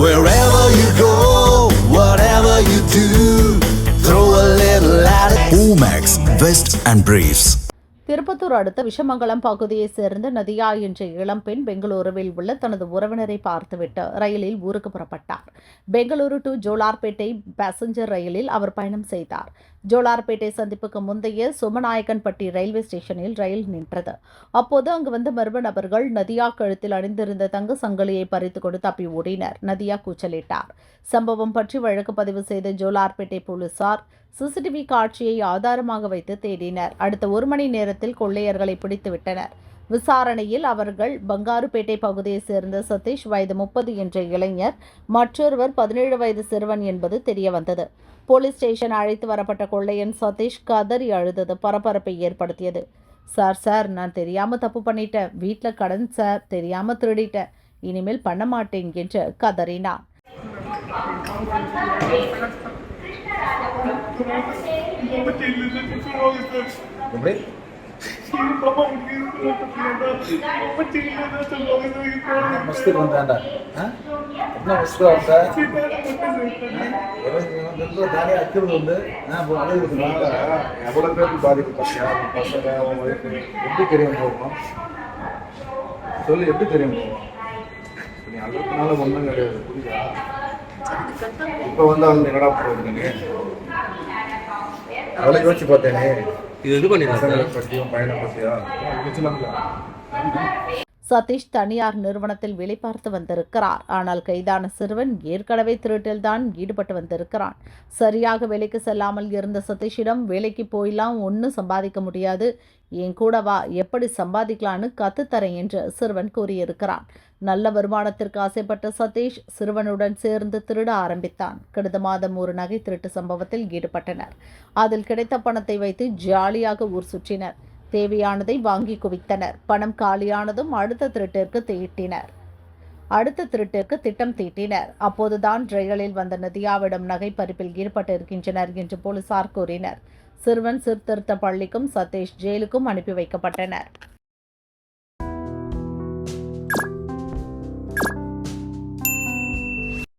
Wherever you go, whatever you do, throw a little attitude. Omax, Vest and Briefs. Tirupattur அடுத்த விஷமங்கலம் பகுதியைச் சேர்ந்த நதியா என்ற இளம்பெண் பெங்களூருவில் உள்ள தனது உறவினரை பார்த்துவிட்டு ரயிலில் ஊருக்கு புறப்பட்டார். பெங்களூரு டு ஜோலார்பேட்டை பேசஞ்சர் ரயிலில் அவர் பயணம் செய்தார். ஜோலார்பேட்டை சந்திப்புக்கு முந்தைய சோமநாயக்கன்பட்டி ரயில்வே ஸ்டேஷனில் ரயில் நின்றது. அப்போது அங்கு வந்த மர்ம நபர்கள் நதியா கழுத்தில் அணிந்திருந்த தங்க சங்கிலியை பறித்து கொண்டு தப்பி ஓடினர். நதியா கூச்சலிட்டார். சம்பவம் பற்றி வழக்கு பதிவு செய்த ஜோலார்பேட்டை போலீசார் சிசிடிவி காட்சியை ஆதாரமாக வைத்து தேடினர். அடுத்த 1 மணி நேரத்தில் கொள்ளையர்களை பிடித்துவிட்டனர். விசாரணையில் அவர்கள் பங்காருப்பேட்டை பகுதியைச் சேர்ந்த சதீஷ் வயது 30 என்ற இளைஞர், மற்றொருவர் 17 வயது சிறுவன் என்பது தெரியவந்தது. போலீஸ் ஸ்டேஷன் அழைத்து வரப்பட்ட கொள்ளையன் சதீஷ் கதறி அழுதது பரபரப்பை ஏற்படுத்தியது. சார் நான் தெரியாம தப்பு பண்ணிட்டேன், வீட்டில் கடன் சார், தெரியாம திருடிட்டேன், இனிமேல் பண்ண மாட்டேன் என்று கதறினான். मस्ती ಬಂದಾಂಡ என்ன மஸ்து வந்தா தானே அக்கிரது வந்து எவ்வளவு பேருக்கு பாதிக்கப்பட்டியா பசங்க எப்படி தெரியும் போகணும் சொல்லி எப்படி தெரியும் போகணும் நீ அழுத்தினால ஒன்றும் கிடையாது புரியுதா இப்போ வந்து அவங்க என்னடா போயிருக்கீங்க அவ்வளோ யோசிச்சு பார்த்தேனே இது இது பண்ணி பற்றியும் பயணம் பற்றியா சதீஷ் தனியார் நிறுவனத்தில் வேலை பார்த்து வந்திருக்கிறார். ஆனால் கைதான சிறுவன் ஏற்கனவே திருட்டில்தான் ஈடுபட்டு வந்திருக்கிறான். சரியாக வேலைக்கு செல்லாமல் இருந்த சதீஷிடம் வேலைக்கு போயெல்லாம் ஒன்றும் சம்பாதிக்க முடியாது, என் கூட வா, எப்படி சம்பாதிக்கலான்னு கத்துத்தரேன் என்று சிறுவன் கூறியிருக்கிறான். நல்ல வருமானத்திற்கு ஆசைப்பட்ட சதீஷ் சிறுவனுடன் சேர்ந்து திருட ஆரம்பித்தான். கடந்த மாதம் ஒரு நகை திருட்டு சம்பவத்தில் ஈடுபட்டனர். அதில் கிடைத்த பணத்தை வைத்து ஜாலியாக ஊர் சுற்றினர். தேவையானதை வாங்கி குவித்தனர். பணம் காலியானதும் அடுத்த திருட்டிற்கு திட்டம் தீட்டினர். அப்போதுதான் ரயிலில் வந்த நதியாவிடம் நகை பறிப்பில் ஈடுபட்டிருக்கின்றனர் என்று போலீசார் கூறினர். சிறுவன் சீர்திருத்த பள்ளிக்கும் சதீஷ் ஜெயிலுக்கும் அனுப்பி வைக்கப்பட்டனர்.